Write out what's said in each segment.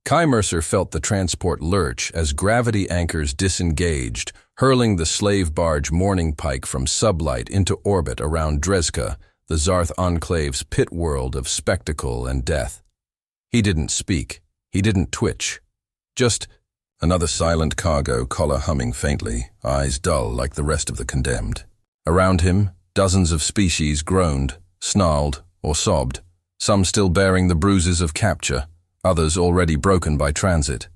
Kai Mercer felt the transport lurch as gravity anchors disengaged, hurling the slave barge Morning Pike from sublight into orbit around Dreska, the Zarth Enclave's pit world of spectacle and death. He didn't speak. He didn't twitch. Just another silent cargo, collar humming faintly, eyes dull like the rest of the condemned. Around him, dozens of species groaned, snarled, or sobbed, some still bearing the bruises of capture, others already broken by transit.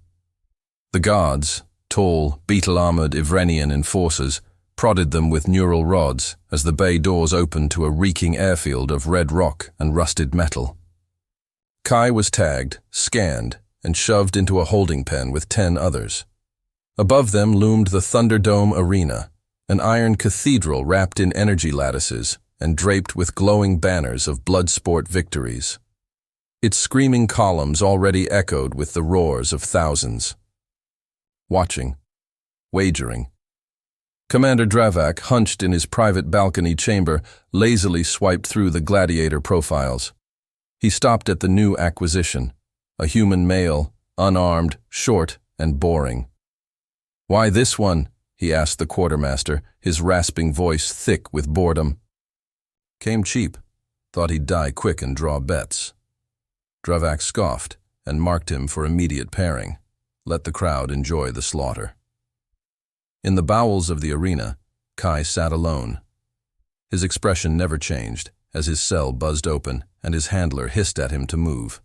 The guards, tall, beetle-armored Ivrenian enforcers, prodded them with neural rods as the bay doors opened to a reeking airfield of red rock and rusted metal. Kai was tagged, scanned, and shoved into a holding pen with 10 others. Above them loomed the Thunderdome Arena, an iron cathedral wrapped in energy lattices and draped with glowing banners of bloodsport victories. Its screaming columns already echoed with the roars of thousands. Watching. Wagering. Commander Dravak, hunched in his private balcony chamber, lazily swiped through the Gladiator profiles. He stopped at the new acquisition, a human male, unarmed, short, and boring. "Why this one?" he asked the quartermaster, his rasping voice thick with boredom. "Came cheap. Thought he'd die quick and draw bets." Dravak scoffed and marked him for immediate pairing. Let the crowd enjoy the slaughter. In the bowels of the arena, Kai sat alone. His expression never changed as his cell buzzed open and his handler hissed at him to move.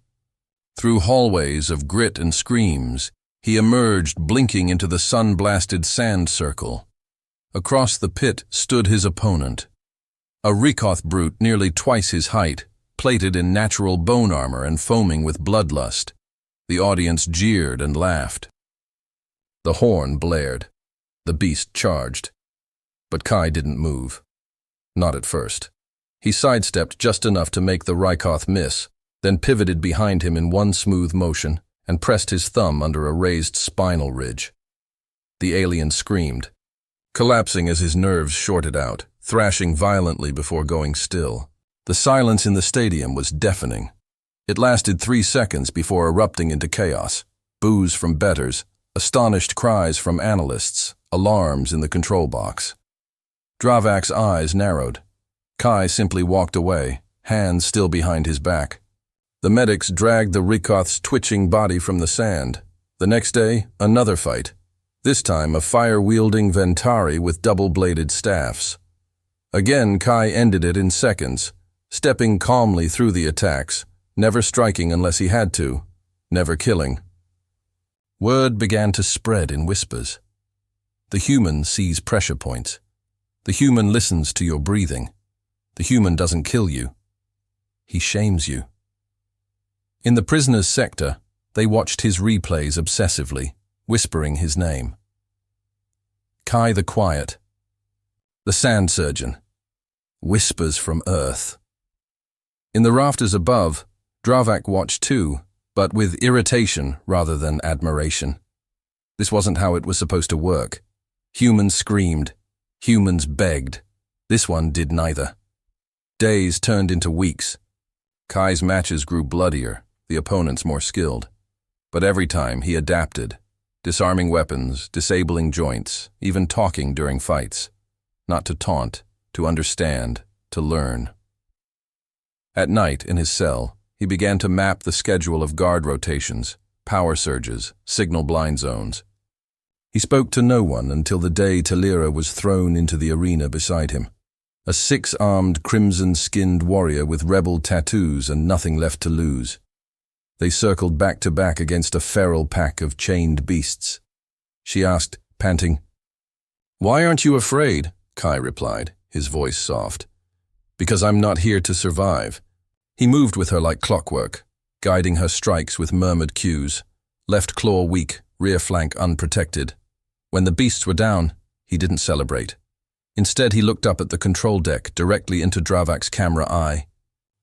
Through hallways of grit and screams, he emerged blinking into the sun-blasted sand circle. Across the pit stood his opponent, a Rikoth brute nearly twice his height, plated in natural bone armor and foaming with bloodlust. The audience jeered and laughed. The horn blared. The beast charged. But Kai didn't move. Not at first. He sidestepped just enough to make the Rikoth miss, then pivoted behind him in one smooth motion and pressed his thumb under a raised spinal ridge. The alien screamed, collapsing as his nerves shorted out, thrashing violently before going still. The silence in the stadium was deafening. It lasted 3 seconds before erupting into chaos. Boos from bettors, astonished cries from analysts, alarms in the control box. Dravak's eyes narrowed. Kai simply walked away, hands still behind his back. The medics dragged the Rikoth's twitching body from the sand. The next day, another fight. This time a fire-wielding Ventari with double-bladed staffs. Again, Kai ended it in seconds, stepping calmly through the attacks, never striking unless he had to, never killing. Word began to spread in whispers. The human sees pressure points. The human listens to your breathing. The human doesn't kill you. He shames you. In the prisoner's sector, they watched his replays obsessively, whispering his name. Kai the Quiet. The Sand Surgeon. Whispers from Earth. In the rafters above, Dravak watched too, but with irritation rather than admiration. This wasn't how it was supposed to work. Humans screamed. Humans begged. This one did neither. Days turned into weeks. Kai's matches grew bloodier, the opponents more skilled. But every time he adapted, disarming weapons, disabling joints, even talking during fights. Not to taunt, to understand, to learn. At night, in his cell, he began to map the schedule of guard rotations, power surges, signal blind zones. He spoke to no one until the day Talira was thrown into the arena beside him. A 6-armed, crimson-skinned warrior with rebel tattoos and nothing left to lose. They circled back to back against a feral pack of chained beasts. She asked, panting, "Why aren't you afraid?" Kai replied, his voice soft. "Because I'm not here to survive." He moved with her like clockwork, guiding her strikes with murmured cues, left claw weak, rear flank unprotected. When the beasts were down, he didn't celebrate. Instead, he looked up at the control deck, directly into Dravak's camera eye.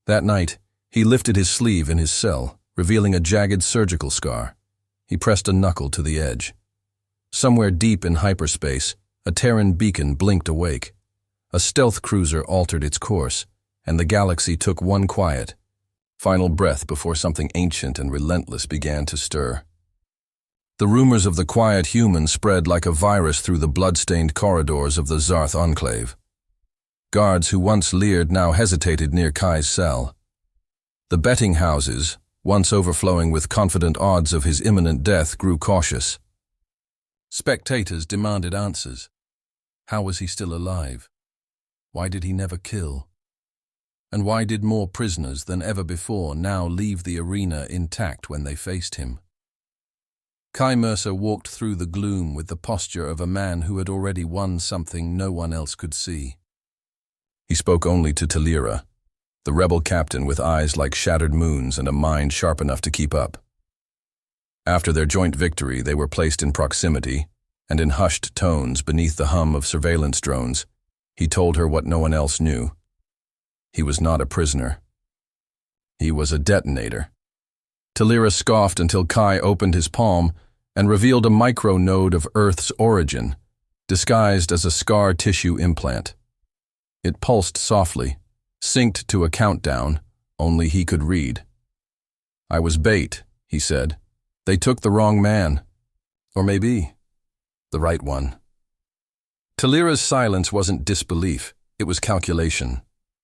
That night, he lifted his sleeve in his cell, revealing a jagged surgical scar. He pressed a knuckle to the edge. Somewhere deep in hyperspace, a Terran beacon blinked awake. A stealth cruiser altered its course, and the galaxy took one quiet, final breath before something ancient and relentless began to stir. The rumors of the quiet human spread like a virus through the blood-stained corridors of the Zarth enclave. Guards who once leered now hesitated near Kai's cell. The betting houses, once overflowing with confident odds of his imminent death, grew cautious. Spectators demanded answers. How was he still alive? Why did he never kill? And why did more prisoners than ever before now leave the arena intact when they faced him? Kai Mercer walked through the gloom with the posture of a man who had already won something no one else could see. He spoke only to Talira, the rebel captain with eyes like shattered moons and a mind sharp enough to keep up. After their joint victory, they were placed in proximity, and in hushed tones beneath the hum of surveillance drones, he told her what no one else knew. He was not a prisoner. He was a detonator. Talira scoffed until Kai opened his palm and revealed a micro-node of Earth's origin, disguised as a scar tissue implant. It pulsed softly, synced to a countdown only he could read. "I was bait," he said. "They took the wrong man. Or maybe the right one." Talira's silence wasn't disbelief, it was calculation.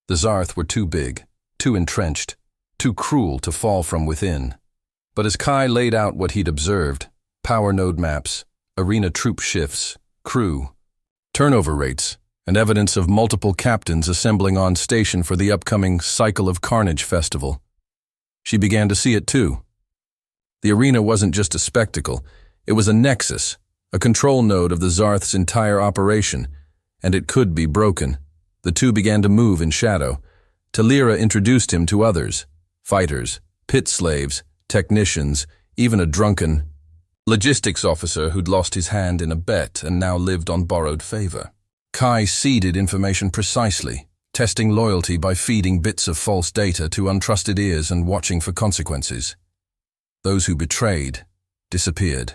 The Zarth were too big, too entrenched, too cruel to fall from within. But as Kai laid out what he'd observed, power node maps, arena troop shifts, crew, turnover rates, and evidence of multiple captains assembling on station for the upcoming Cycle of Carnage festival, she began to see it too. The arena wasn't just a spectacle, it was a nexus, a control node of the Zarth's entire operation, and it could be broken. The two began to move in shadow. Talira introduced him to others, fighters, pit slaves, technicians, even a drunken logistics officer who'd lost his hand in a bet and now lived on borrowed favor. Kai seeded information precisely, testing loyalty by feeding bits of false data to untrusted ears and watching for consequences. Those who betrayed disappeared.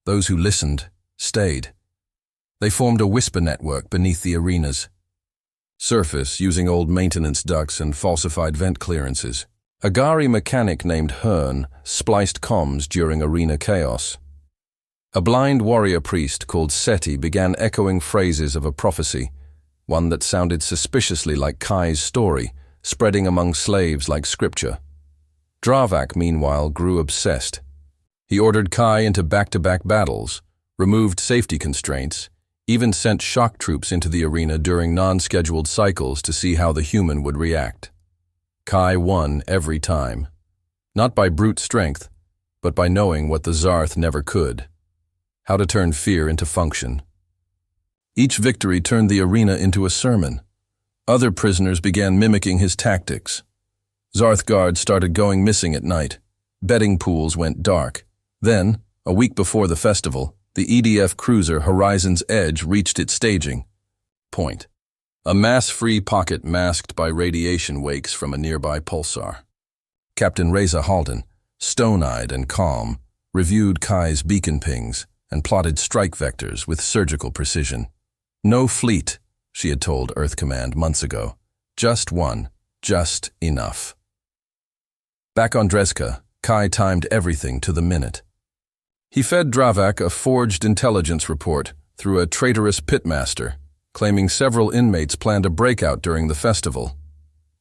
Those who listened stayed. They formed a whisper network beneath the arenas. Surface using old maintenance ducts and falsified vent clearances. A Gari mechanic named Hearn spliced comms during arena chaos. A blind warrior priest called Seti began echoing phrases of a prophecy, one that sounded suspiciously like Kai's story, spreading among slaves like scripture. Dravak, meanwhile, grew obsessed. He ordered Kai into back-to-back battles, removed safety constraints, even sent shock troops into the arena during non-scheduled cycles to see how the human would react. Kai won every time, not by brute strength, but by knowing what the Zarth never could, how to turn fear into function. Each victory turned the arena into a sermon. Other prisoners began mimicking his tactics. Zarth guards started going missing at night. Betting pools went dark. Then, a week before the festival, the EDF cruiser Horizon's Edge reached its staging point. A mass-free pocket masked by radiation wakes from a nearby pulsar. Captain Reza Halden, stone-eyed and calm, reviewed Kai's beacon pings and plotted strike vectors with surgical precision. No fleet, she had told Earth Command months ago. Just one, just enough. Back on Dreska, Kai timed everything to the minute. He fed Dravak a forged intelligence report through a traitorous pitmaster, claiming several inmates planned a breakout during the festival.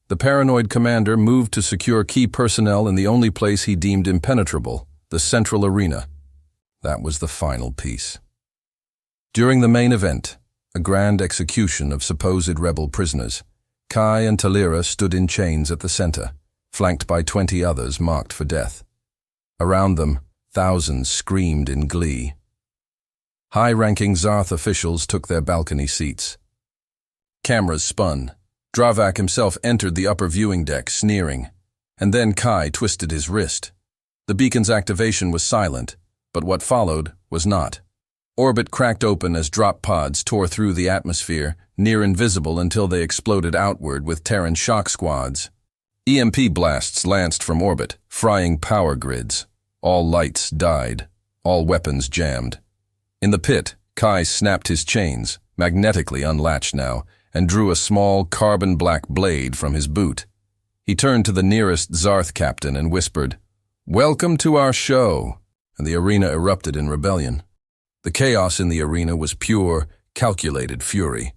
The paranoid commander moved to secure key personnel in the only place he deemed impenetrable, the central arena. That was the final piece. During the main event, a grand execution of supposed rebel prisoners, Kai and Talira stood in chains at the center, flanked by 20 others marked for death. Around them, thousands screamed in glee. High-ranking Zarth officials took their balcony seats. Cameras spun. Dravak himself entered the upper viewing deck, sneering. And then Kai twisted his wrist. The beacon's activation was silent, but what followed was not. Orbit cracked open as drop pods tore through the atmosphere, near invisible until they exploded outward with Terran shock squads. EMP blasts lanced from orbit, frying power grids. All lights died. All weapons jammed. In the pit, Kai snapped his chains, magnetically unlatched now, and drew a small carbon-black blade from his boot. He turned to the nearest Zarth captain and whispered, "Welcome to our show." and the arena erupted in rebellion. The chaos in the arena was pure, calculated fury.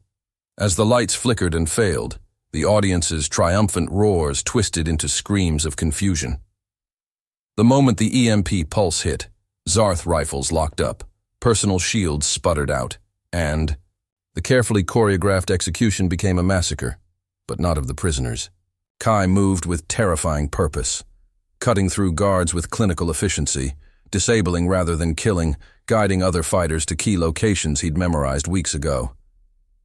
As the lights flickered and failed, the audience's triumphant roars twisted into screams of confusion. The moment the EMP pulse hit, Zarth rifles locked up, personal shields sputtered out, and the carefully choreographed execution became a massacre, but not of the prisoners. Kai moved with terrifying purpose, cutting through guards with clinical efficiency, disabling rather than killing, guiding other fighters to key locations he'd memorized weeks ago.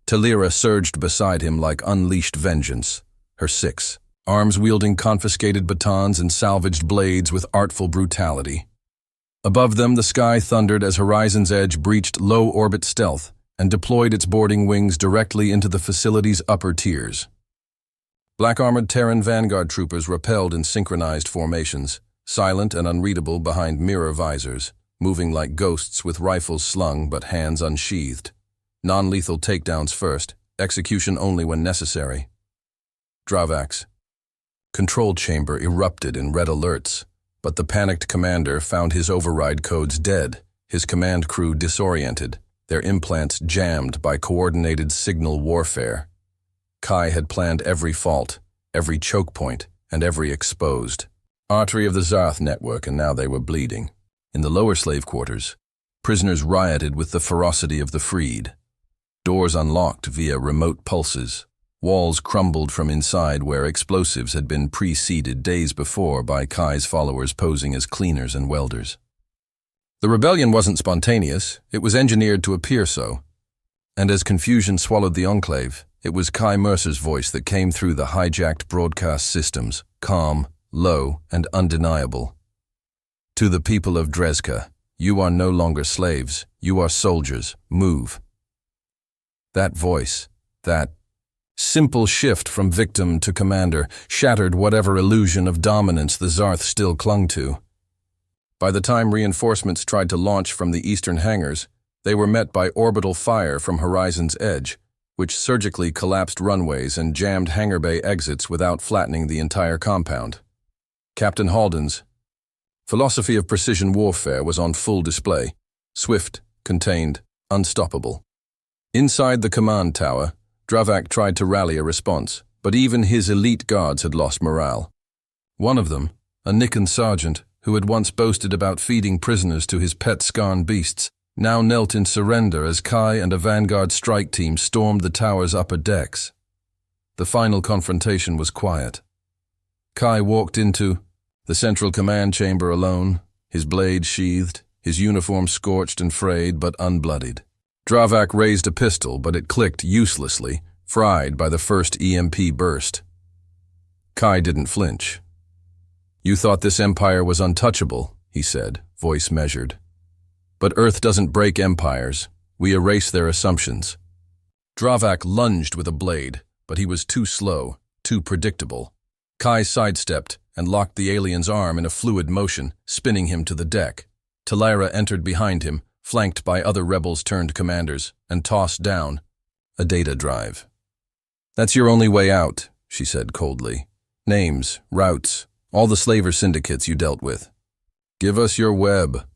Talira surged beside him like unleashed vengeance, her 6, arms wielding confiscated batons and salvaged blades with artful brutality. Above them, the sky thundered as Horizon's Edge breached low-orbit stealth and deployed its boarding wings directly into the facility's upper tiers. Black-armored Terran Vanguard troopers rappelled in synchronized formations, silent and unreadable behind mirror visors, moving like ghosts with rifles slung but hands unsheathed. Non-lethal takedowns first, execution only when necessary. Dravak's control chamber erupted in red alerts, but the panicked commander found his override codes dead, his command crew disoriented, their implants jammed by coordinated signal warfare. Kai had planned every fault, every choke point, and every exposed artery of the Zarth network, and now they were bleeding. In the lower slave quarters, prisoners rioted with the ferocity of the freed. Doors unlocked via remote pulses. Walls crumbled from inside where explosives had been pre-seeded days before by Kai's followers posing as cleaners and welders. The rebellion wasn't spontaneous, it was engineered to appear so. And as confusion swallowed the Enclave, it was Kai Mercer's voice that came through the hijacked broadcast systems, calm, low, and undeniable. To the people of Drezka, you are no longer slaves, you are soldiers, move. That voice, that simple shift from victim to commander, shattered whatever illusion of dominance the Zarth still clung to. By the time reinforcements tried to launch from the eastern hangars, they were met by orbital fire from Horizon's Edge, which surgically collapsed runways and jammed hangar bay exits without flattening the entire compound. Captain Halden's philosophy of precision warfare was on full display, swift, contained, unstoppable. Inside the command tower, Dravak tried to rally a response, but even his elite guards had lost morale. One of them, a Nikan sergeant who had once boasted about feeding prisoners to his pet Skarn beasts, now knelt in surrender as Kai and a Vanguard strike team stormed the tower's upper decks. The final confrontation was quiet. Kai walked into the central command chamber alone, his blade sheathed, his uniform scorched and frayed but unbloodied. Dravak raised a pistol, but it clicked uselessly, fried by the first EMP burst. Kai didn't flinch. "You thought this empire was untouchable," he said, voice measured. "But Earth doesn't break empires. We erase their assumptions." Dravak lunged with a blade, but he was too slow, too predictable. Kai sidestepped and locked the alien's arm in a fluid motion, spinning him to the deck. Talira entered behind him, flanked by other rebels-turned-commanders, and tossed down a data drive. "That's your only way out," she said coldly. "Names, routes, all the slaver syndicates you dealt with. Give us your web,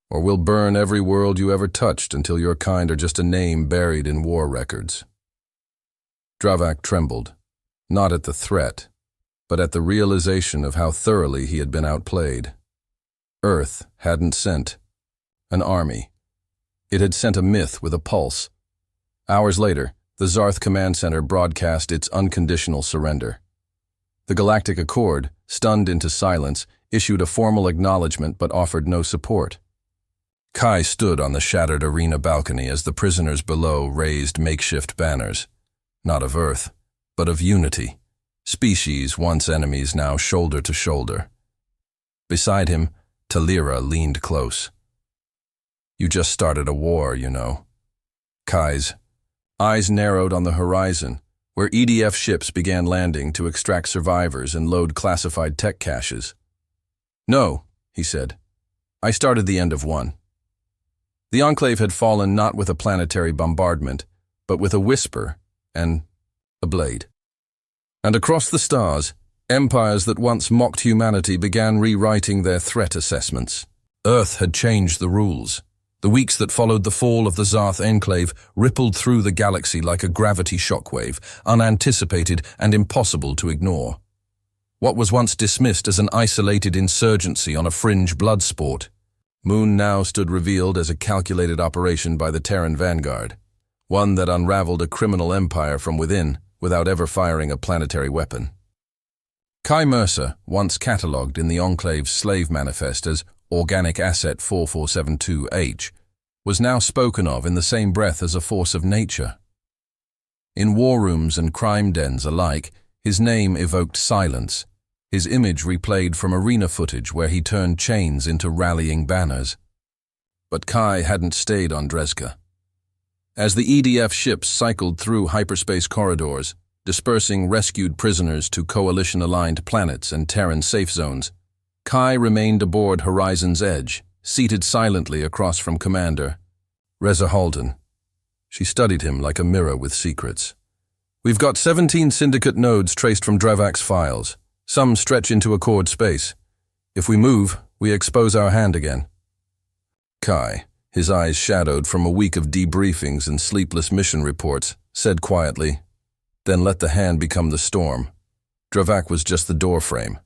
or we'll burn every world you ever touched until your kind are just a name buried in war records." Dravak trembled, not at the threat, but at the realization of how thoroughly he had been outplayed. Earth hadn't sent an army. It had sent a myth with a pulse. Hours later, the Zarth Command Center broadcast its unconditional surrender. The Galactic Accord, stunned into silence, issued a formal acknowledgement but offered no support. Kai stood on the shattered arena balcony as the prisoners below raised makeshift banners, not of Earth, but of unity, species once enemies now shoulder to shoulder. Beside him, Talira leaned close. "You just started a war, you know." Kai's eyes narrowed on the horizon, where EDF ships began landing to extract survivors and load classified tech caches. "No," he said. "I started the end of one." The Enclave had fallen not with a planetary bombardment, but with a whisper and a blade. And across the stars, empires that once mocked humanity began rewriting their threat assessments. Earth had changed the rules. The weeks that followed the fall of the Zarth enclave rippled through the galaxy like a gravity shockwave, unanticipated and impossible to ignore. What was once dismissed as an isolated insurgency on a fringe blood sport, Moon now stood revealed as a calculated operation by the Terran vanguard, one that unraveled a criminal empire from within without ever firing a planetary weapon. Kai Mercer, once catalogued in the Enclave's slave manifest as Organic Asset 4472H, was now spoken of in the same breath as a force of nature. In war rooms and crime dens alike, his name evoked silence, his image replayed from arena footage where he turned chains into rallying banners. But Kai hadn't stayed on Drezka. As the EDF ships cycled through hyperspace corridors, dispersing rescued prisoners to coalition-aligned planets and Terran safe zones, Kai remained aboard Horizon's Edge, seated silently across from Commander Reza Halden. She studied him like a mirror with secrets. We've got 17 Syndicate nodes traced from Dravak's files. Some stretch into Accord space. If we move, we expose our hand again. Kai, his eyes shadowed from a week of debriefings and sleepless mission reports, said quietly, "Then let the hand become the storm. Dravak was just the doorframe.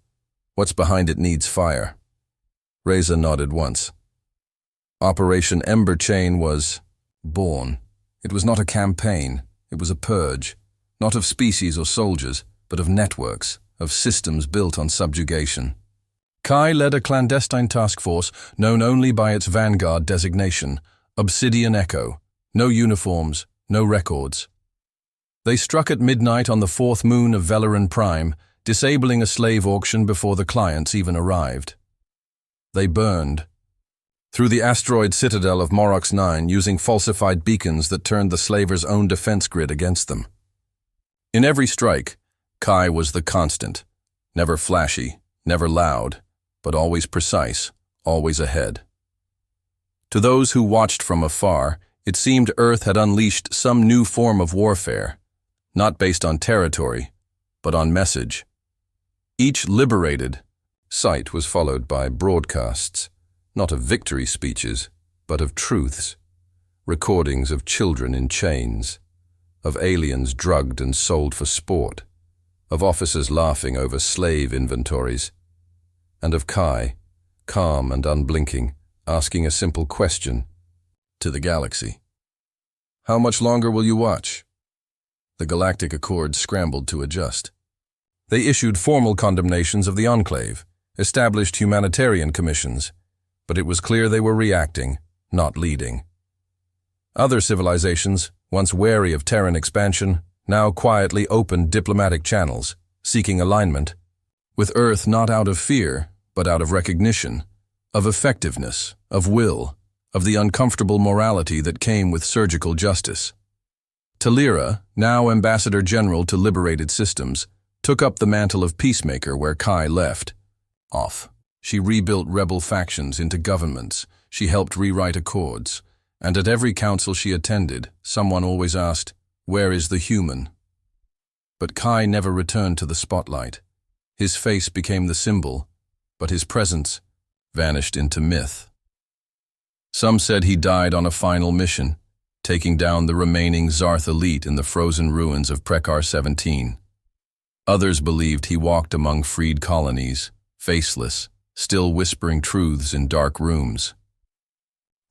What's behind it needs fire." Reza nodded once. Operation Ember Chain was born. It was not a campaign, it was a purge, not of species or soldiers, but of networks, of systems built on subjugation. Kai led a clandestine task force known only by its vanguard designation, Obsidian Echo. No uniforms, no records. They struck at midnight on the fourth moon of Velaran Prime, disabling a slave auction before the clients even arrived. They burned through the asteroid citadel of Morox 9 using falsified beacons that turned the slavers' own defense grid against them. In every strike, Kai was the constant, never flashy, never loud, but always precise, always ahead. To those who watched from afar, it seemed Earth had unleashed some new form of warfare, not based on territory, but on message. Each liberated sight was followed by broadcasts, not of victory speeches, but of truths, recordings of children in chains, of aliens drugged and sold for sport, of officers laughing over slave inventories, and of Kai, calm and unblinking, asking a simple question to the galaxy. "How much longer will you watch?" The Galactic Accord scrambled to adjust. They issued formal condemnations of the Enclave, established humanitarian commissions, but it was clear they were reacting, not leading. Other civilizations, once wary of Terran expansion, now quietly opened diplomatic channels, seeking alignment, with Earth not out of fear, but out of recognition, of effectiveness, of will, of the uncomfortable morality that came with surgical justice. Talira, now Ambassador General to Liberated Systems, took up the mantle of peacemaker where Kai left off. She rebuilt rebel factions into governments, she helped rewrite accords, and at every council she attended, someone always asked, "Where is the human?" But Kai never returned to the spotlight. His face became the symbol, but his presence vanished into myth. Some said he died on a final mission, taking down the remaining Zarth elite in the frozen ruins of Prekar 17. Others believed he walked among freed colonies, faceless, still whispering truths in dark rooms.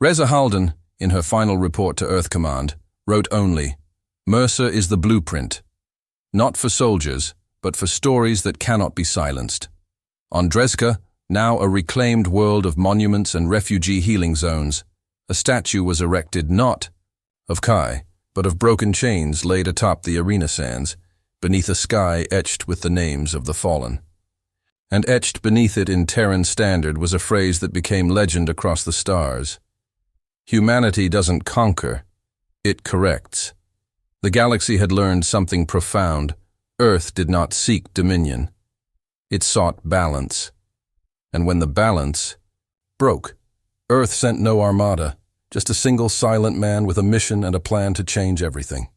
Reza Halden, in her final report to Earth Command, wrote only, "Mercer is the blueprint, not for soldiers, but for stories that cannot be silenced." On Drezka, now a reclaimed world of monuments and refugee healing zones, a statue was erected not of Kai, but of broken chains laid atop the arena sands, beneath a sky etched with the names of the fallen. And etched beneath it in Terran standard was a phrase that became legend across the stars. Humanity doesn't conquer, it corrects. The galaxy had learned something profound. Earth did not seek dominion. It sought balance. And when the balance broke, Earth sent no armada, just a single silent man with a mission and a plan to change everything.